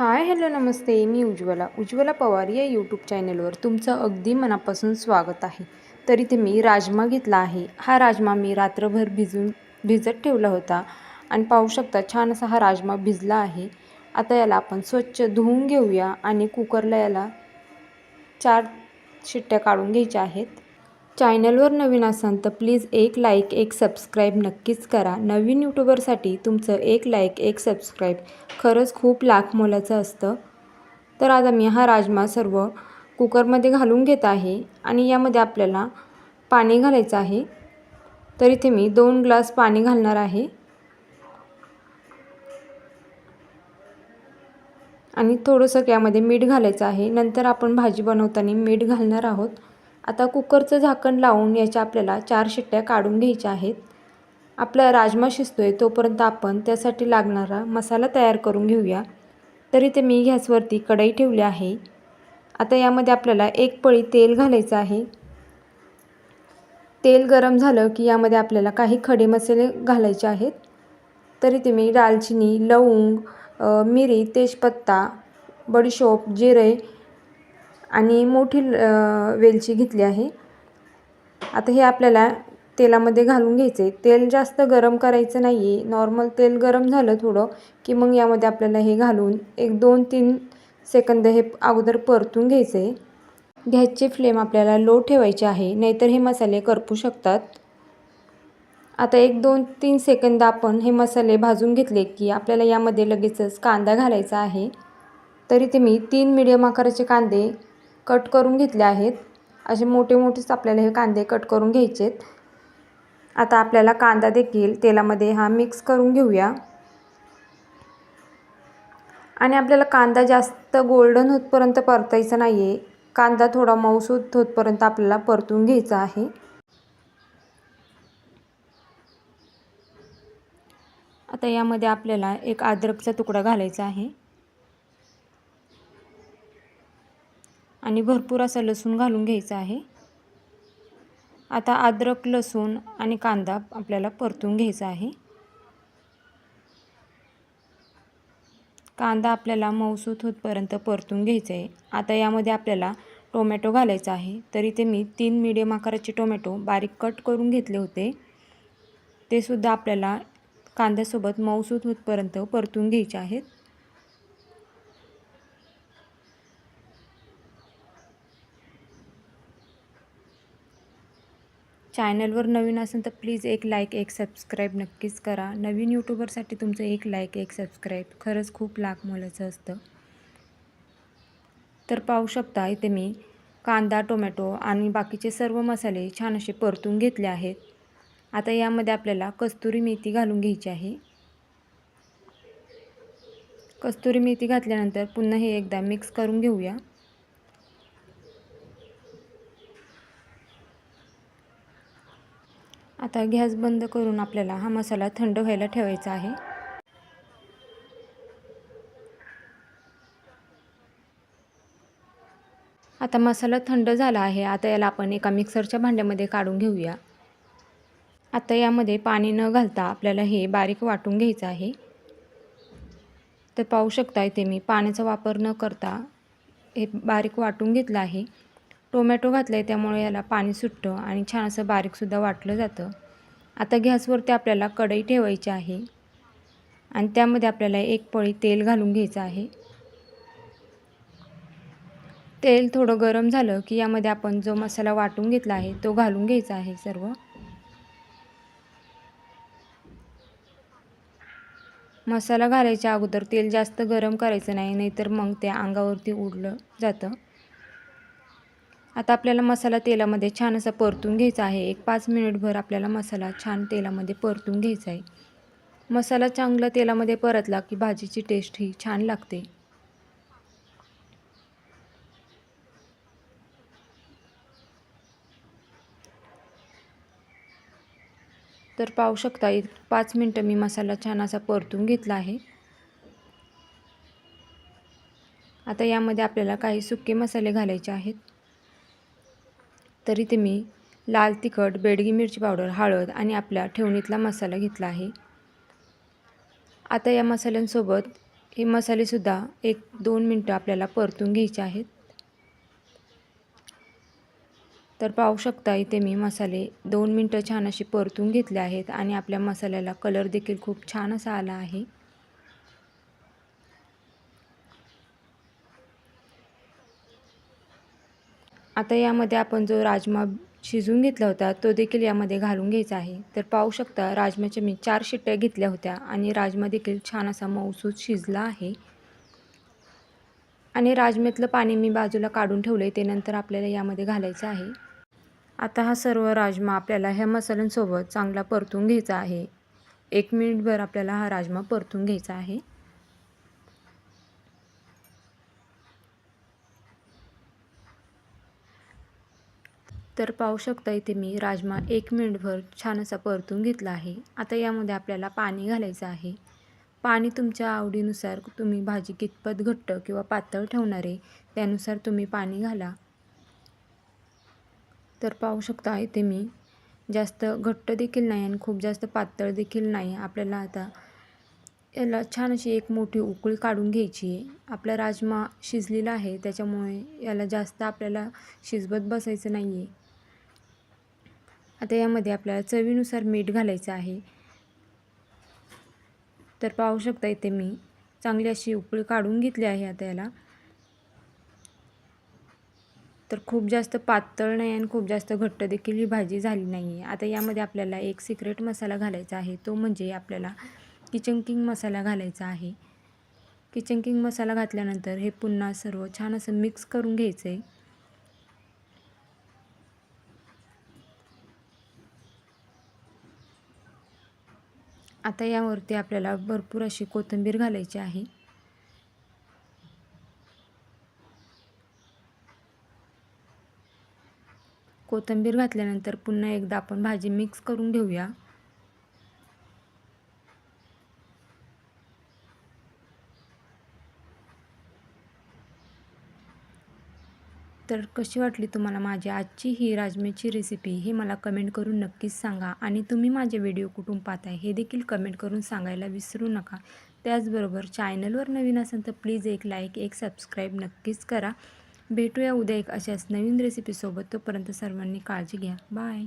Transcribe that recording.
Hi hello नमस्ते. मी उज्ज्वला पवार या YouTube चॅनलवर तुमचं अगदी मनापासून स्वागत आहे. तर इथे मी राजमा घेतला आहे. हा राजमा मी रात्रभर भिजत ठेवला होता आणि पाहू शकता छान असा हा राजमा भिजला आहे. आता याला आपण स्वच्छ धुवून घेऊया आणि कुकरला याला 4 शिट्ट्या काढून घ्यायच्या आहेत. चॅनलवर नवीन असाल तर प्लीज एक लाईक एक सबस्क्राईब नक्कीच करा. नवीन यूट्यूबरसाठी तुमचं एक लाईक एक सबस्क्राईब खरंच खूप लाख मोलाचं असतं. तर आता मी हा राजमा सर्व कुकरमध्ये घालून घेत आहे आणि यामध्ये आपल्याला पाणी घालायचं आहे. तर इथे मी 2 ग्लास पाणी घालणार आहे आणि थोडंसं यामध्ये मीठ घालायचं आहे. नंतर आपण भाजी बनवताना मीठ घालणार आहोत. आता कुकरचं झाकण लावून याच्या आपल्याला 4 शिट्ट्या काढून घ्यायच्या आहेत. आपला राजमा शिजतोय तोपर्यंत आपण त्यासाठी लागणारा मसाला तयार करून घेऊया. तर इथे मी गॅसवरती कढई ठेवली आहे. आता यामध्ये आपल्याला 1 पळी तेल घालायचं आहे. तेल गरम झालं की यामध्ये आपल्याला काही खडे मसाले घालायचे आहेत. तर इथे मी दालचिनी, लवंग, मिरी, तेजपत्ता, बडीशोप, जिरे आणि मोठी वेलची घेतली आहे. आता हे आपल्याला तेलामध्ये घालून घ्यायचे. तेल जास्त गरम करायचं नाही आहे. नॉर्मल तेल गरम झालं थोडं की मग यामध्ये आपल्याला हे घालून एक 2-3 सेकंद हे अगोदर परतून घ्यायचे. गॅसची फ्लेम आपल्याला लो ठेवायची आहे, नाहीतर हे मसाले करपू शकतात. आता 1-2-3 सेकंद आपण हे मसाले भाजून घेतले की आपल्याला यामध्ये लगेचच कांदा घालायचा आहे. तरी ते मी 3 मीडियम आकाराचे कांदे कट करून घेतले आहेत. असे मोठे मोठेच आपल्याला हे कांदे कट करून घ्यायचेत. आता आपल्याला कांदा देखील तेलामध्ये मिक्स करून घेऊया आणि आपल्याला कांदा जास्त गोल्डन होतपर्यंत परतायचा नाही आहे. कांदा थोडा मऊसूत होतपर्यंत आपल्याला परतून घ्यायचा आहे. आता यामध्ये आपल्याला एक अद्रकचा तुकडा घालायचा आहे आणि भरपूर असा लसूण घालून घ्यायचा आहे. आता अद्रक, लसूण आणि कांदा आपल्याला परतून घ्यायचा आहे. कांदा आपल्याला मऊसूत होतपर्यंत परतून घ्यायचा आहे. आता यामध्ये आपल्याला टोमॅटो घालायचा आहे. तर इथे मी 3 मीडियम आकाराचे टोमॅटो बारीक कट करून घेतले होते. ते सुद्धा आपल्याला कांद्यासोबत मऊसूत होतपर्यंत परतून घ्यायचे आहेत. चॅनलवर नवीन असेल तर प्लीज एक लाईक एक सबस्क्राईब नक्कीच करा. नवीन यूट्यूबरसाठी तुमचं एक लाईक एक सबस्क्राईब खरंच खूप लाख मोलाचं असतं. तर पाहू शकता इथे मी कांदा, टोमॅटो आणि बाकीचे सर्व मसाले छान असे परतून घेतले आहेत. आता यामध्ये आपल्याला कस्तुरी मेथी घालून घ्यायची आहे. कस्तुरी मेथी घातल्यानंतर पुन्हा हे एकदा मिक्स करून घेऊया. आता गॅस बंद करून आपल्याला हा मसाला थंड व्हायला ठेवायचा आहे. आता मसाला थंड झाला आहे. आता याला आपण एका मिक्सरच्या भांड्यामध्ये काढून घेऊया. आता यामध्ये पाणी न घालता आपल्याला हे बारीक वाटून घ्यायचं आहे. तर पाहू शकता इथे मी पाण्याचा वापर न करता हे बारीक वाटून घेतलं आहे. टोमॅटो घातलं आहे त्यामुळे याला पाणी सुटतं आणि छान असं बारीकसुद्धा वाटलं जातं. आता गॅसवरती आपल्याला कढई ठेवायची आहे आणि त्यामध्ये आपल्याला 1 पळी तेल घालून घ्यायचं आहे. तेल थोडं गरम झालं की यामध्ये आपण जो मसाला वाटून घेतला आहे तो घालून घ्यायचा आहे सर्व. मसाला घालायच्या अगोदर तेल जास्त गरम करायचं नाही, नाहीतर मग ते अंगावरती उडलं जातं. आता आपल्याला मसाला तेलामध्ये छान असा परतून घ्यायचा आहे. एक 5 मिनिटभर आपल्याला मसाला छान तेलामध्ये परतून घ्यायचा आहे. मसाला चांगला तेलामध्ये परतला की भाजीची टेस्ट ही छान लागते. तर पाहू शकता 5 मिनिटं मी मसाला छान असा परतून घेतला आहे. आता यामध्ये आपल्याला काही सुके मसाले घालायचे आहेत. तर इथे मी लाल तिखट, बेडगी मिरची पावडर, हळद आणि आपल्या ठेवणीतला मसाला घेतला आहे. आता या मसाल्यांसोबत हे मसालेसुद्धा 1-2 मिनटं आपल्याला परतून घ्यायचे आहेत. तर पाहू शकता इथे मी मसाले 2 मिनटं छान असे परतून घेतले आहेत आणि आपल्या मसाल्याला कलर देखील खूप छान असा आला आहे. आता यामध्ये आपण जो राजमा शिजवून घेतला होता तो देखील यामध्ये घालून घ्यायचा आहे. तर पाहू शकता राजम्याच्या मी 4 शिट्ट्या घेतल्या होत्या आणि राजमा देखील छान असा मऊसूत शिजला आहे. आणि राजम्यातलं पाणी मी बाजूला काढून ठेवलं आहे, ते नंतर आपल्याला यामध्ये घालायचं आहे. आता हा सर्व राजमा आपल्याला ह्या मसाल्यांसोबत चांगला परतून घ्यायचा आहे. 1 मिनिटभर आपल्याला हा राजमा परतून घ्यायचा आहे. तर पाहू शकता इथे मी राजमा 1 मिनिटभर छान असा परतून घेतला आहे. आता यामध्ये आपल्याला पाणी घालायचं आहे. पाणी तुमच्या आवडीनुसार तुम्ही भाजी कितपत घट्ट किंवा पातळ ठेवणार आहे त्यानुसार तुम्ही पाणी घाला. तर पाहू शकता इथे मी जास्त घट्ट देखील नाही आणि खूप जास्त पातळ देखील नाही. आपल्याला आता याला छान अशी एक मोठी उकळी काढून घ्यायची आहे. आपला राजमा शिजलेला आहे त्याच्यामुळे याला जास्त आपल्याला शिजवत बसायचं नाही आहे. आता यामध्ये आपल्याला चवीनुसार मीठ घालायचं आहे. तर पाहू शकता इथे मी चांगली अशी उकळी काढून घेतली आहे आता याला. तर खूप जास्त पातळ नाही आणि खूप जास्त घट्ट देखील ही भाजी झाली नाही आहे. आता यामध्ये आपल्याला एक सिक्रेट मसाला घालायचा आहे, तो म्हणजे आपल्याला किचन किंग मसाला घालायचा आहे. किचन किंग मसाला घातल्यानंतर हे पुन्हा सर्व छान असं मिक्स करून घ्यायचं आहे. आता यावरती आपल्याला भरपूर अशी कोथिंबीर घालायची आहे. कोथिंबीर घातल्यानंतर पुन्हा एकदा आपण भाजी मिक्स करून घेऊया. तर कशी वाटली तुम्हाला माझी आजची ही राजम्याची रेसिपी हे मला कमेंट करून नक्कीच सांगा. आणि तुम्ही माझे व्हिडिओ कुठून पाहताय हे देखील कमेंट करून सांगायला विसरू नका. त्याचबरोबर चॅनलवर नवीन असेल तर प्लीज एक लाईक, एक सबस्क्राईब नक्कीच करा. भेटूया उद्या एक अशाच नवीन रेसिपीसोबत. तोपर्यंत सर्वांनी काळजी घ्या. बाय.